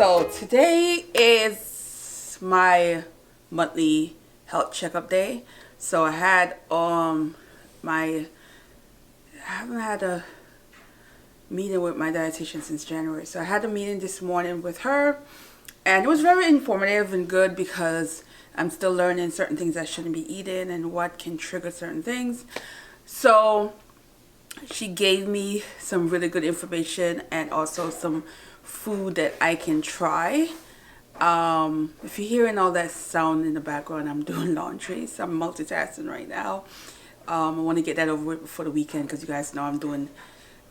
So today is my monthly health checkup day. So I had I haven't had a meeting with my dietitian since January. So I had a meeting this morning with her, and it was very informative and good because I'm still learning certain things I shouldn't be eating and what can trigger certain things. So she gave me some really good information and also some food that I can try. If you're hearing all that sound in the background, I'm doing laundry, so I'm multitasking right now. I want to get that over with before the weekend because you guys know I'm doing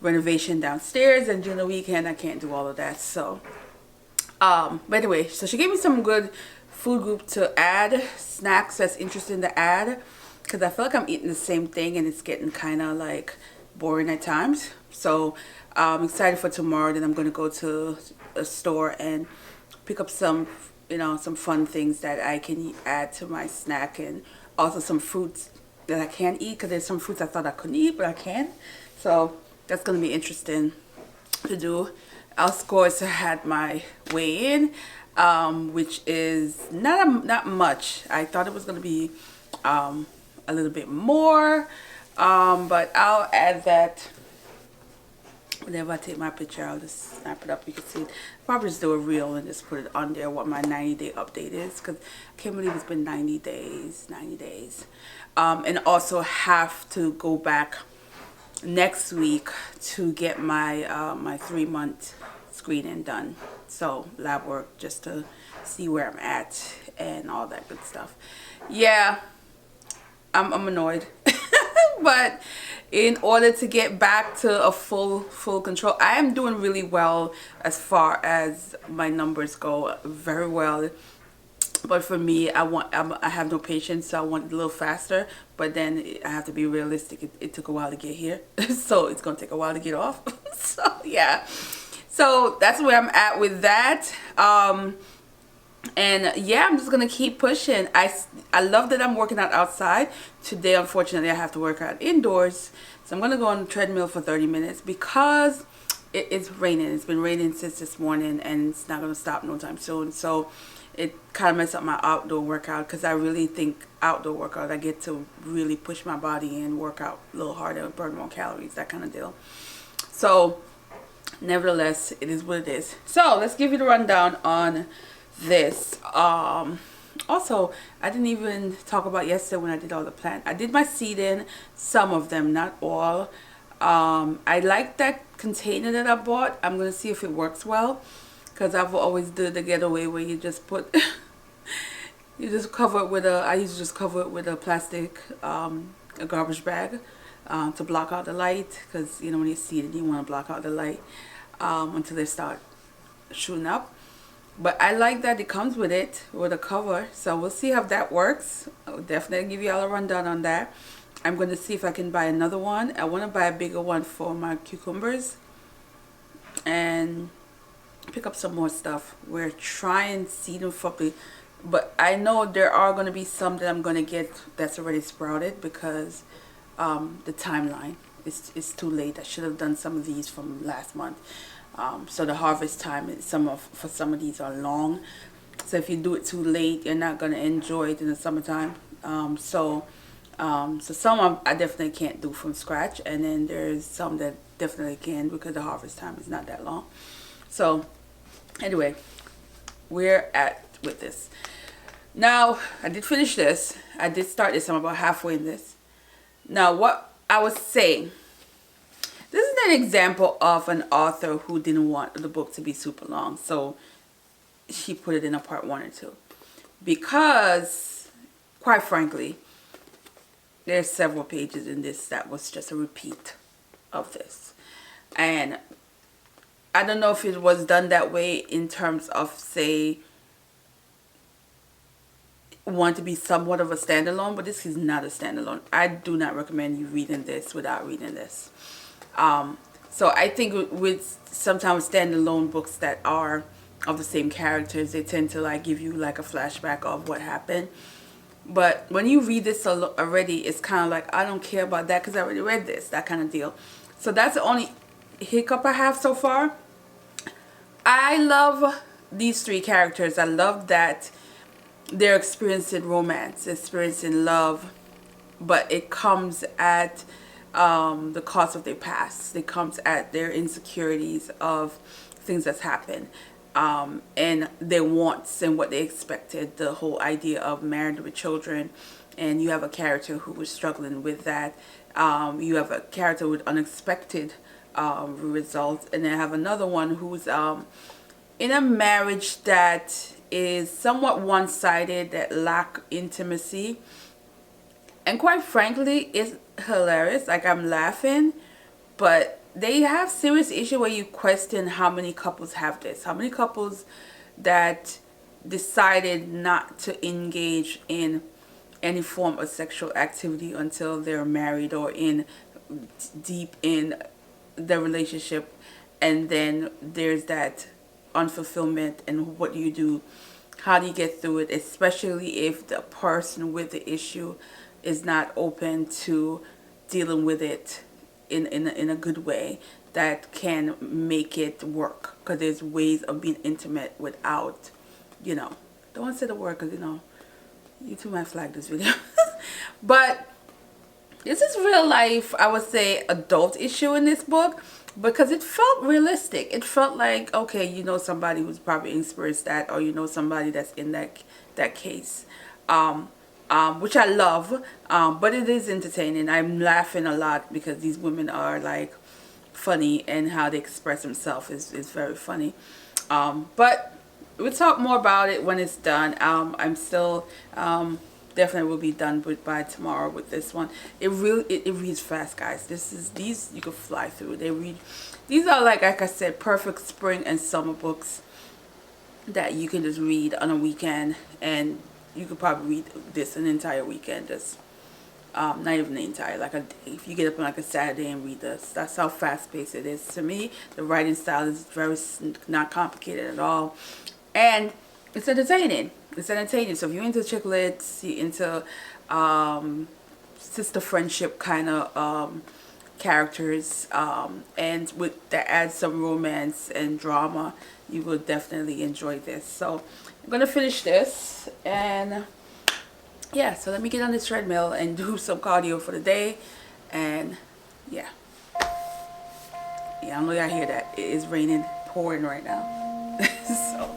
renovation downstairs, and during the weekend I can't do all of that. So but anyway, so she gave me some good food group to add, snacks that's interesting to add, because I feel like I'm eating the same thing and it's getting kind of like boring at times. So I'm excited for tomorrow. Then I'm going to go to a store and pick up some, some fun things that I can add to my snack, and also some fruits that I can eat, because there's some fruits I thought I couldn't eat but I can. So that's going to be interesting to do. Of course, I had my weigh-in, which is not much. I thought it was going to be a little bit more, but I'll add that whenever I take my picture. I'll just snap it up. You can see it. Probably just do a reel and just put it on there what my 90-day update is, because I can't believe it's been 90 days. And also have to go back next week to get my my 3-month screening done. So lab work, just to see where I'm at and all that good stuff. Yeah, I'm annoyed. But in order to get back to a full control, I am doing really well as far as my numbers go, very well. But for me, I have no patience, so I want it a little faster. But then I have to be realistic. It took a while to get here, so it's gonna take a while to get off. So yeah, so that's where I'm at with that. And yeah, I'm just gonna keep pushing. I love that I'm working out outside. Today, unfortunately, I have to work out indoors, so I'm gonna go on the treadmill for 30 minutes because it's raining. It's been raining since this morning, and it's not gonna stop no time soon. So it kind of messed up my outdoor workout, because I really think outdoor workout, I get to really push my body and work out a little harder, burn more calories, that kind of deal. So nevertheless, it is what it is. So let's give you the rundown on this. Also, I didn't even talk about yesterday when I did all the plant. I did my seeding, some of them, not all. I like that container that I bought. I'm gonna see if it works well, because I've always did the getaway where you just put you just cover it with I used to just cover it with a plastic a garbage bag to block out the light, because when you seed it, you want to block out the light until they start shooting up. But I like that it comes with it, with a cover. So we'll see how that works. I'll definitely give you all a rundown on that. I'm going to see if I can buy another one. I want to buy a bigger one for my cucumbers and pick up some more stuff. We're trying seed them properly, but I know there are going to be some that I'm going to get that's already sprouted, because the timeline is too late. I should have done some of these from last month. So the harvest time for some of these are long, so if you do it too late, you're not going to enjoy it in the summertime. So some I definitely can't do from scratch, and then there's some that definitely can, because the harvest time is not that long. So anyway, we're at with this. Now, I did finish this. I did start this. I'm about halfway in this. Now, what I was saying, this is an example of an author who didn't want the book to be super long, so she put it in a part 1 or 2. Because, quite frankly, there's several pages in this that was just a repeat of this. And I don't know if it was done that way in terms of, say, want to be somewhat of a standalone, but this is not a standalone. I do not recommend you reading this without reading this. So I think with sometimes standalone books that are of the same characters, they tend to like give you like a flashback of what happened. But when you read this already, it's kind of like, I don't care about that because I already read this, that kind of deal. So that's the only hiccup I have so far. I love these three characters, I love that they're experiencing romance, experiencing love, but it comes at the cost of their past. It comes at their insecurities of things that's happened, and their wants and what they expected. The whole idea of married with children, and you have a character who was struggling with that. You have a character with unexpected results, and then have another one who's in a marriage that is somewhat one-sided, that lack intimacy. And quite frankly, it's hilarious. Like, I'm laughing, but they have serious issue where you question how many couples have this. How many couples that decided not to engage in any form of sexual activity until they're married or in deep in the relationship, and then there's that unfulfillment, and what do you do? How do you get through it, especially if the person with the issue is not open to dealing with it in a good way that can make it work? Because there's ways of being intimate without, don't want to say the word because, YouTube might flag this video. But this is real life, I would say, adult issue in this book, because it felt realistic. It felt like, okay, somebody who's probably experienced that, or somebody that's in that case. Which I love, but it is entertaining. I'm laughing a lot because these women are like funny, and how they express themselves is very funny. But we'll talk more about it when it's done. I'm still definitely will be done by tomorrow with this one. It reads fast, guys. These you could fly through. These are like I said, perfect spring and summer books that you can just read on a weekend, and you could probably read this an entire weekend, just not even the entire, like a day. If you get up on like a Saturday and read this, that's how fast paced it is. To me, the writing style is very not complicated at all, and it's entertaining. It's entertaining. So if you're into chick lit, you're into sister friendship kind of characters, and with that adds some romance and drama, you will definitely enjoy this. So I'm gonna finish this, and yeah, so let me get on this treadmill and do some cardio for the day. And yeah, I know y'all hear that. It is raining, pouring right now. So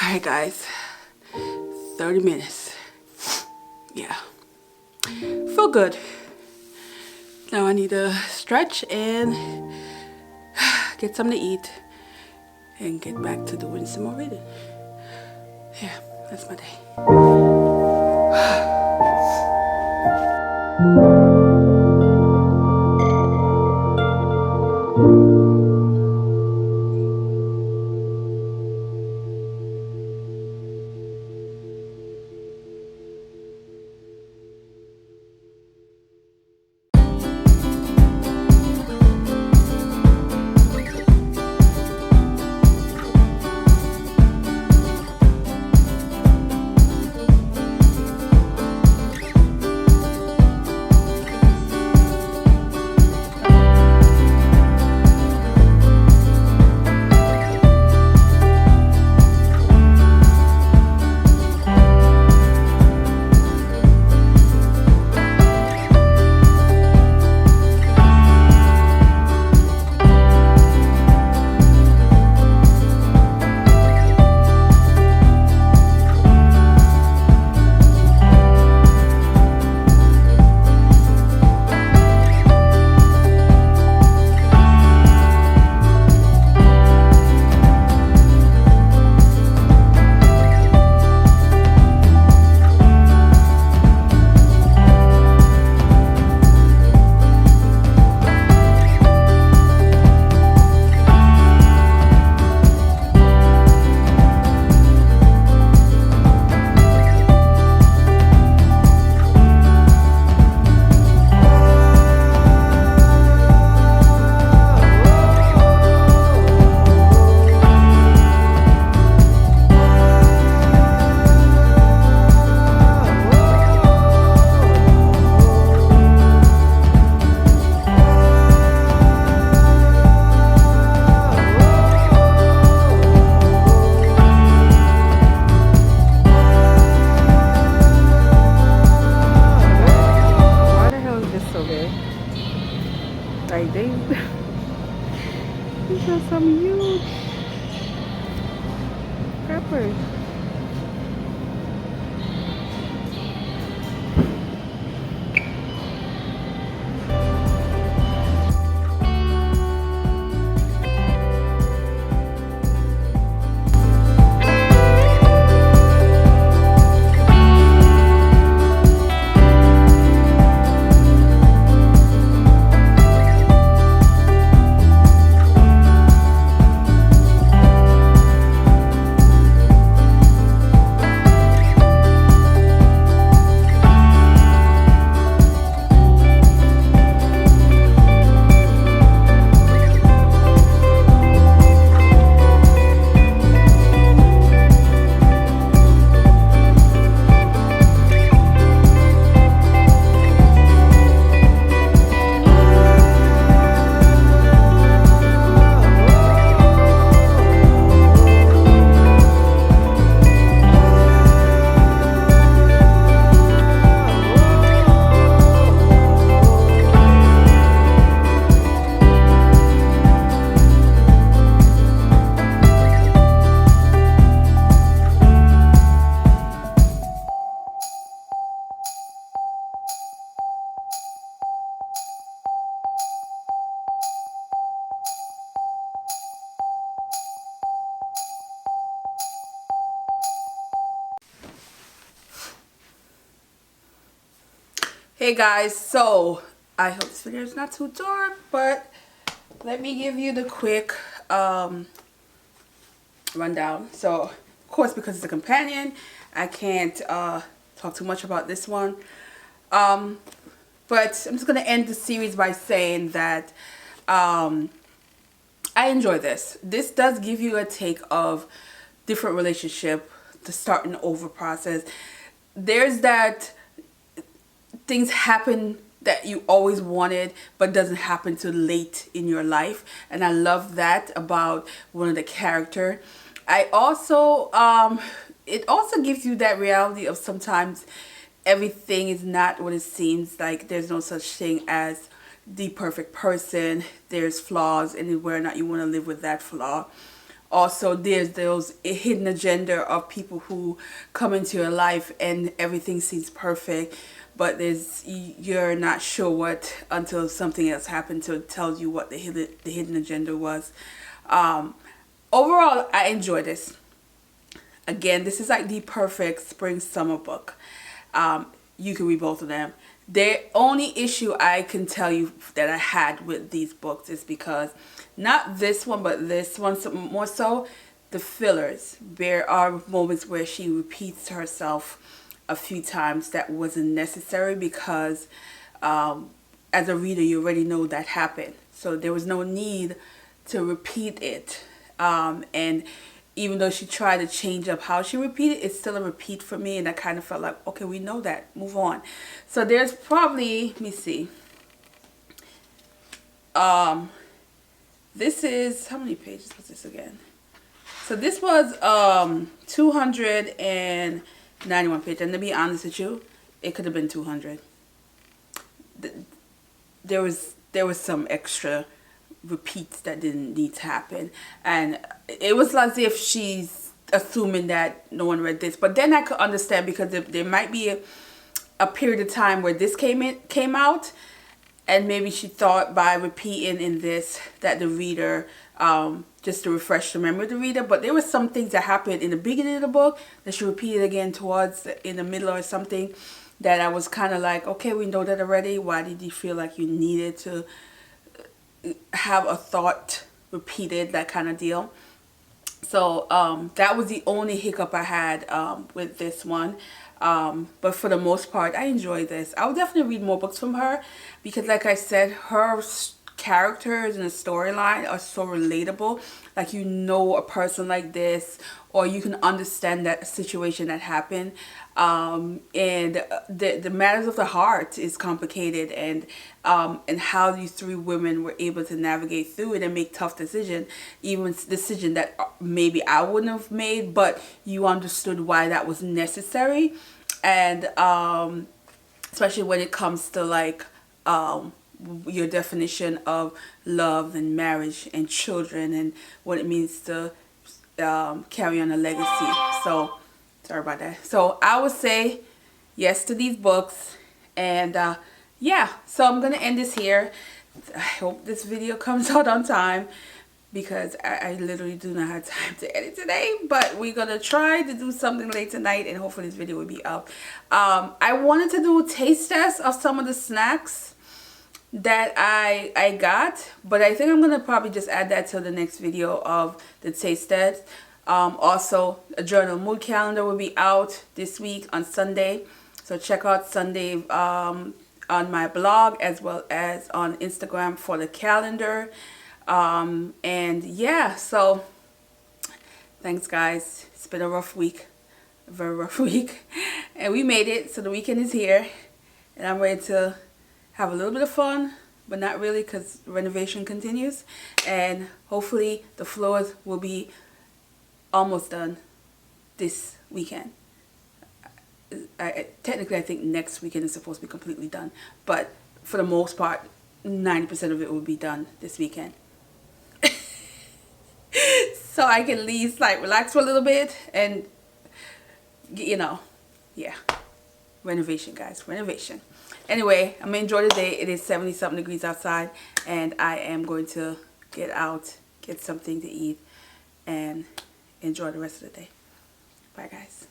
alright guys, 30 minutes. Yeah, feel good. Now I need to stretch and get something to eat and get back to doing some more reading. Yeah, that's my day. Like these are some huge peppers. Hey guys, so I hope this video is not too dark, but let me give you the quick rundown. So of course, because it's a companion, I can't talk too much about this one, but I'm just gonna end the series by saying that I enjoy this. This does give you a take of different relationship, the starting over process. There's that things happen that you always wanted but doesn't happen till late in your life, and I love that about one of the character. I also it also gives you that reality of sometimes everything is not what it seems. Like there's no such thing as the perfect person. There's flaws, and whether or not you want to live with that flaw. Also, there's those hidden agenda of people who come into your life and everything seems perfect, but you're not sure what until something else happened to tell you what the hidden agenda was. Overall, I enjoy this. Again, this is like the perfect spring summer book. You can read both of them. The only issue I can tell you that I had with these books is because, not this one, but this one more so, the fillers. There are moments where she repeats herself a few times that wasn't necessary because as a reader you already know that happened. So there was no need to repeat it. And even though she tried to change up how she repeated, it's still a repeat for me, and I kind of felt like, okay, we know that, move on. So there's probably, let me see, this is, how many pages was this again? So this was 291 pages, and to be honest with you, it could have been 200. There was some extra repeats that didn't need to happen, and it was as if she's assuming that no one read this. But then I could understand, because there might be a period of time where this came out, and maybe she thought by repeating in this that the reader, just to refresh the memory of the reader. But there were some things that happened in the beginning of the book that she repeated again towards in the middle or something, that I was kind of like, okay, we know that already. Why did you feel like you needed to have a thought repeated, that kind of deal? So that was the only hiccup I had with this one. But for the most part, I enjoyed this. I would definitely read more books from her, because like I said, her characters and the storyline are so relatable. Like, you know, a person like this, or you can understand that situation that happened. And the matters of the heart is complicated, and how these three women were able to navigate through it and make tough decisions, even decision that maybe I wouldn't have made, but you understood why that was necessary. And especially when it comes to like your definition of love and marriage and children, and what it means to carry on a legacy. So sorry about that. So I would say yes to these books. And yeah, so I'm gonna end this here. I hope this video comes out on time, because I literally do not have time to edit today. But we're gonna try to do something late tonight, and hopefully this video will be up. I wanted to do a taste test of some of the snacks that I got, but I think I'm gonna probably just add that to the next video of the taste test. Also, a journal mood calendar will be out this week on Sunday, so check out Sunday on my blog as well as on Instagram for the calendar. And yeah, so thanks guys. It's been a rough week, a very rough week, and we made it. So the weekend is here, and I'm ready to have a little bit of fun, but not really, because renovation continues, and hopefully the floors will be almost done this weekend. Technically I think next weekend is supposed to be completely done, but for the most part 90% of it will be done this weekend. So I can at least like relax for a little bit, and you know, yeah, renovation guys, renovation. Anyway, I'm gonna enjoy the day. It is 70 something degrees outside, and I am going to get out, get something to eat, and enjoy the rest of the day. Bye guys.